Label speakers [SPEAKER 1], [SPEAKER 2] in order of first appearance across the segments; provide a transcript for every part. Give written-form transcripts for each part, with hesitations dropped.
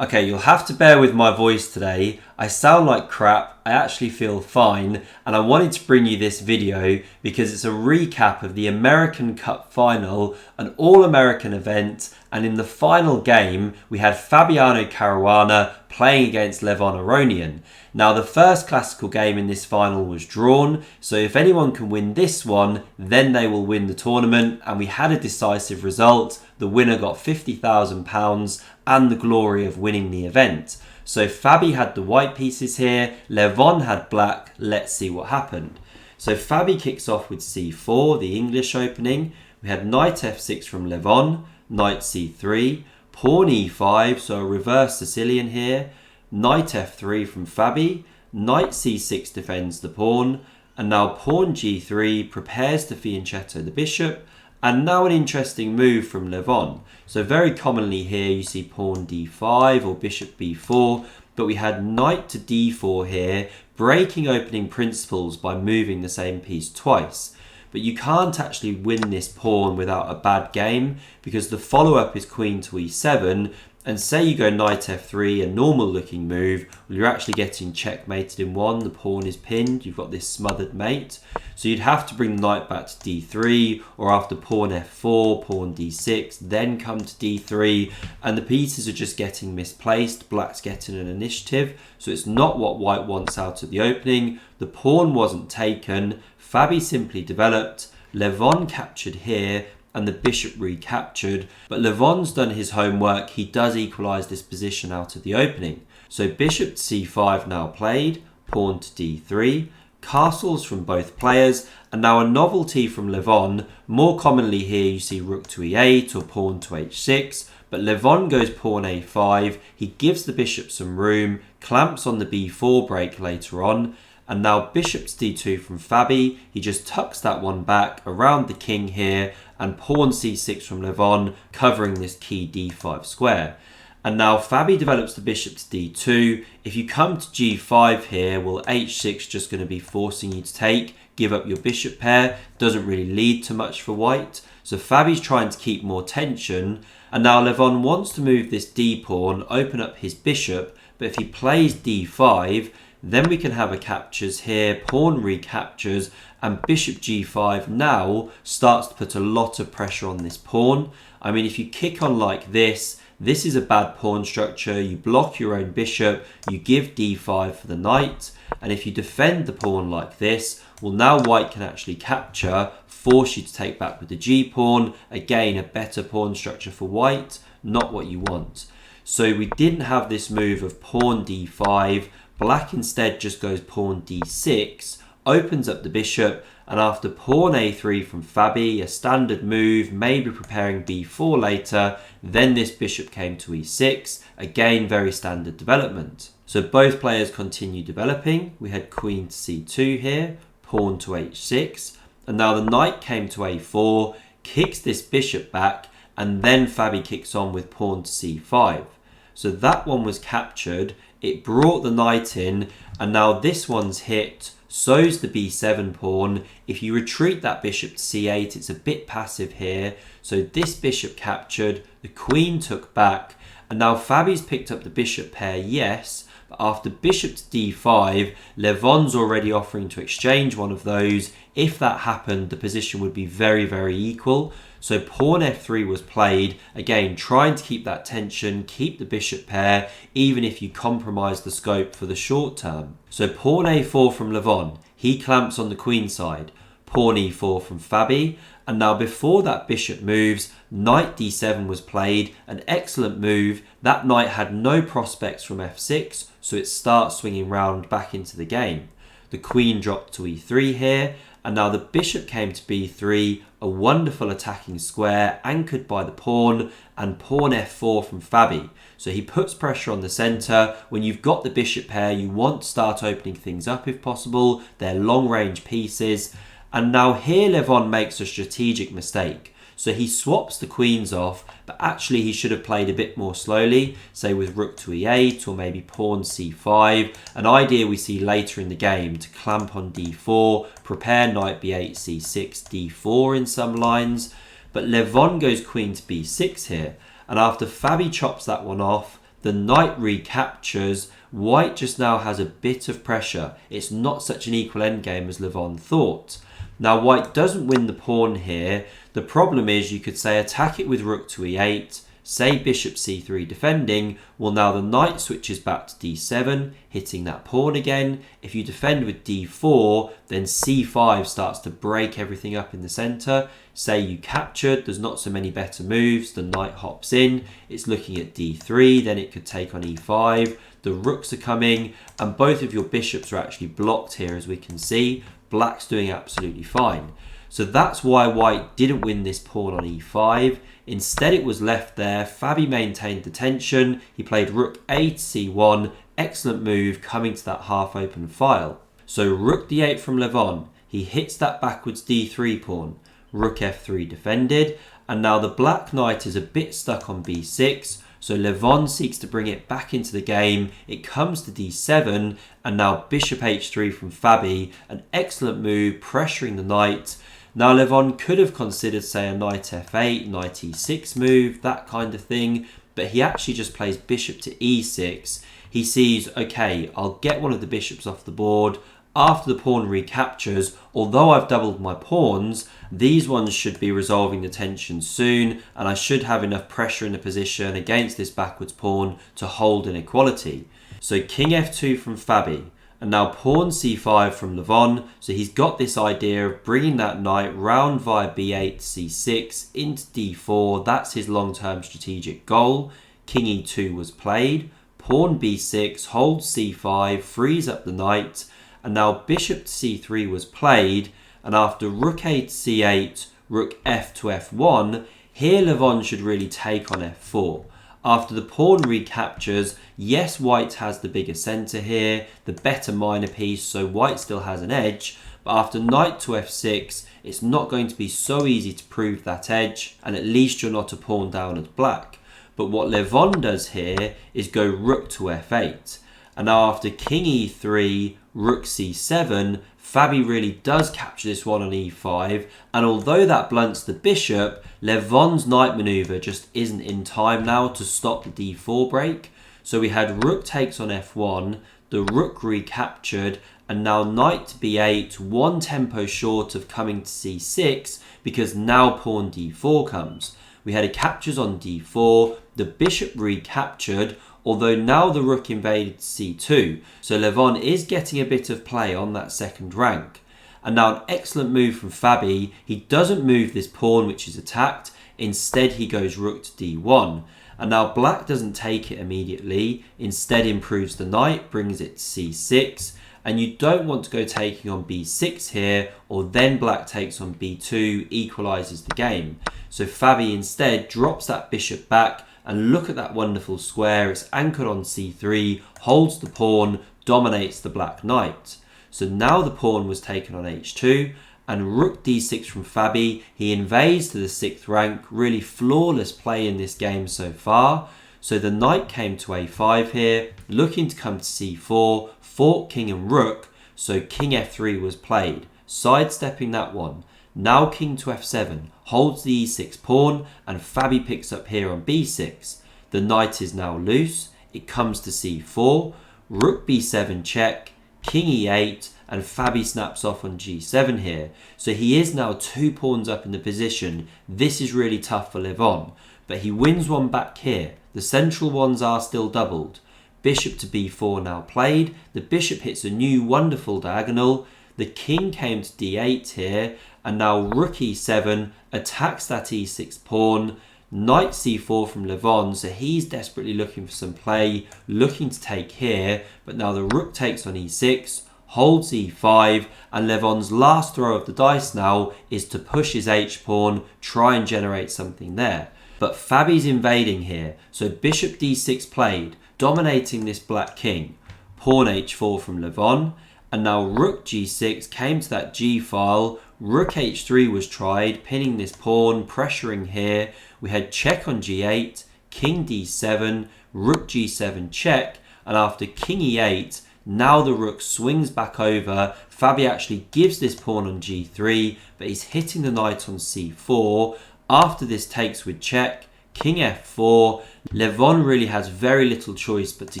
[SPEAKER 1] Okay, you'll have to bear with my voice today. I sound like crap, I actually feel fine, and I wanted to bring you this video because it's a recap of the American Cup final, an all-American event, and in the final game, we had Fabiano Caruana playing against Levon Aronian. Now, the first classical game in this final was drawn, so if anyone can win this one, then they will win the tournament, and we had a decisive result. The winner got £50,000 and the glory of winning the event. So Fabi had the white pieces here, Levon had black. Let's see what happened. So Fabi kicks off with c4, the English opening. We had knight f6 from Levon, knight c3, pawn e5, so a reverse Sicilian here, knight f3 from Fabi, knight c6 defends the pawn, and now pawn g3 prepares to fianchetto the bishop, and now an interesting move from Levon. So very commonly here you see pawn d5 or bishop b4, but we had knight to d4 here, breaking opening principles by moving the same piece twice. But you can't actually win this pawn without a bad game, because the follow-up is queen to e7, and say you go knight f3, a normal looking move, well, you're actually getting checkmated in one, the pawn is pinned, you've got this smothered mate. So you'd have to bring the knight back to d3, or after pawn f4, pawn d6, then come to d3, and the pieces are just getting misplaced, black's getting an initiative, so it's not what white wants out of the opening. The pawn wasn't taken, Fabi simply developed, Levon captured here, and the bishop recaptured, but Levon's done his homework. He does equalise this position out of the opening. So bishop to c5 now played, pawn to d3, castles from both players, and now a novelty from Levon. More commonly here you see rook to e8 or pawn to h6, but Levon goes pawn a5, he gives the bishop some room, clamps on the b4 break later on, and now bishop to d2 from Fabi, he just tucks that one back around the king here, and pawn c6 from Levon, covering this key d5 square. And now Fabi develops the bishop to d2. If you come to g5 here, well, h6 just going to be forcing you to take, give up your bishop pair, doesn't really lead to much for white. So Fabi's trying to keep more tension, and now Levon wants to move this d pawn, open up his bishop, but if he plays d5, then we can have a captures here, pawn recaptures, and bishop g5 now starts to put a lot of pressure on this pawn. I mean, if you kick on like this is a bad pawn structure. You block your own bishop, you give d5 for the knight, and if you defend the pawn like this, well, now white can actually capture, force you to take back with the g-pawn. Again, a better pawn structure for white, not what you want. So we didn't have this move of pawn d5, black instead just goes pawn d6, opens up the bishop, and after pawn a3 from Fabi, a standard move, maybe preparing b4 later, then this bishop came to e6, again very standard development. So both players continue developing. We had queen to c2 here, pawn to h6, and now the knight came to a4, kicks this bishop back, and then Fabi kicks on with pawn to c5. So that one was captured, it brought the knight in, and now this one's hit, so's the b7 pawn. If you retreat that bishop to c8, it's a bit passive here. So this bishop captured, the queen took back, and now Fabi's picked up the bishop pair, yes, but after bishop to d5, Levon's already offering to exchange one of those. If that happened, the position would be very, very equal. So pawn f3 was played, again trying to keep that tension, keep the bishop pair, even if you compromise the scope for the short term. So pawn a4 from Levon, he clamps on the queen side, pawn e4 from Fabi, and now before that bishop moves, knight d7 was played, an excellent move. That knight had no prospects from f6, so it starts swinging round back into the game. The queen dropped to e3 here, and now the bishop came to b3, a wonderful attacking square anchored by the pawn, and pawn f4 from Fabi. So he puts pressure on the centre. When you've got the bishop pair, you want to start opening things up if possible. They're long range pieces. And now here Levon makes a strategic mistake. So he swaps the queens off, but actually he should have played a bit more slowly, say with rook to e8 or maybe pawn c5, an idea we see later in the game to clamp on d4, prepare knight b8, c6, d4 in some lines. But Levon goes queen to b6 here, and after Fabi chops that one off, the the knight recaptures. White just now has a bit of pressure. It's not such an equal endgame as Levon thought. Now white doesn't win the pawn here. The problem is you could say attack it with rook to e8, say bishop c3 defending. Well, now the knight switches back to d7, hitting that pawn again. If you defend with d4, then c5 starts to break everything up in the centre. Say you captured, there's not so many better moves. The knight hops in, it's looking at d3, then it could take on e5. The rooks are coming, and both of your bishops are actually blocked here, as we can see. Black's doing absolutely fine. So that's why white didn't win this pawn on e5. Instead, it was left there. Fabi maintained the tension. He played rook a to c1. Excellent move coming to that half-open file. So rook d8 from Levon. He hits that backwards d3 pawn. Rook f3 defended. And now the black knight is a bit stuck on b6. So Levon seeks to bring it back into the game. It comes to d7. And now bishop h3 from Fabi. An excellent move, pressuring the knight. Now Levon could have considered, say, a knight f8, knight e6 move, that kind of thing, but he actually just plays bishop to e6. He sees, okay, I'll get one of the bishops off the board. After the pawn recaptures, although I've doubled my pawns, these ones should be resolving the tension soon, and I should have enough pressure in the position against this backwards pawn to hold an equality. So king f2 from Fabi. And now pawn c5 from Levon. So he's got this idea of bringing that knight round via b8 c6 into d4. That's his long-term strategic goal. King e2 was played. Pawn b6, holds c5, frees up the knight. And now bishop to c3 was played. And after rook a to c8, rook f to f1, here Levon should really take on f4. After the pawn recaptures, yes, white has the bigger centre here, the better minor piece, so white still has an edge. But after knight to f6, it's not going to be so easy to prove that edge, and at least you're not a pawn down as black. But what Levon does here is go rook to f8. And now after king e3, rook c7, Fabi really does capture this one on e5, and although that blunts the bishop, Levon's knight manoeuvre just isn't in time now to stop the d4 break. So we had rook takes on f1, the rook recaptured, and now knight to b8, one tempo short of coming to c6, because now pawn d4 comes. We had a captures on d4, the bishop recaptured, although now the rook invaded c2. So Levon is getting a bit of play on that second rank. And now an excellent move from Fabi. He doesn't move this pawn which is attacked. Instead he goes rook to d1. And now black doesn't take it immediately. Instead improves the knight, brings it to c6. And you don't want to go taking on b6 here, or then black takes on b2, equalises the game. So Fabi instead drops that bishop back, and look at that wonderful square. It's anchored on c3, holds the pawn, dominates the black knight. So now the pawn was taken on h2, and rook d6 from Fabi. He invades to the 6th rank. Really flawless play in this game so far. So the knight came to a5 here, looking to come to c4, fork king and rook. So king f3 was played, sidestepping that one. Now king to f7, holds the e6 pawn, and Fabi picks up here on b6. The knight is now loose, it comes to c4, rook b7 check, king e8, and Fabi snaps off on g7 here. So he is now 2 pawns up in the position. This is really tough for Levon, but he wins one back here. The central ones are still doubled. Bishop to b4 now played, the bishop hits a new wonderful diagonal, the king came to d8 here, and now rook e7 attacks that e6 pawn, knight c4 from Levon, so he's desperately looking for some play, looking to take here, but now the rook takes on e6, holds e5, and Levon's last throw of the dice now is to push his h-pawn, try and generate something there. But Fabi's invading here, so bishop d6 played, dominating this black king, pawn h4 from Levon, and now rook g6 came to that g file, rook h3 was tried, pinning this pawn, pressuring here. We had check on g8, king d7, rook g7 check, and after king e8, now the rook swings back over. Fabi actually gives this pawn on g3, but he's hitting the knight on c4. After this takes with check, king f4. Levon really has very little choice but to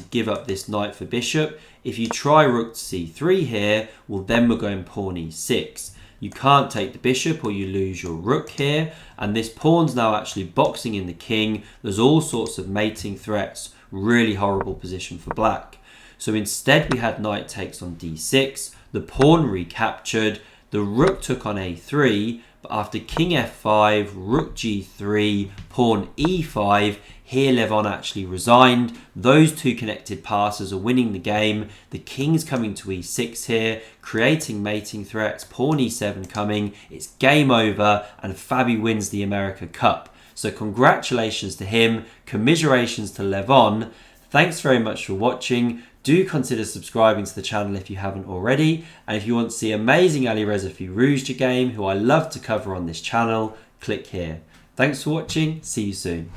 [SPEAKER 1] give up this knight for bishop. If you try rook to c3 here, well then we're going pawn e6. You can't take the bishop or you lose your rook here, and this pawn's now actually boxing in the king. There's all sorts of mating threats, really horrible position for black. So instead we had knight takes on d6, the pawn recaptured, the rook took on a3, but after king f5, rook g3, pawn e5, here Levon actually resigned. Those two connected passes are winning the game. The king's coming to e6 here, creating mating threats, pawn e7 coming. It's game over and Fabi wins the America Cup. So congratulations to him, commiserations to Levon. Thanks very much for watching. Do consider subscribing to the channel if you haven't already. And if you want to see amazing Alireza Firouzja game, who I love to cover on this channel, click here. Thanks for watching. See you soon.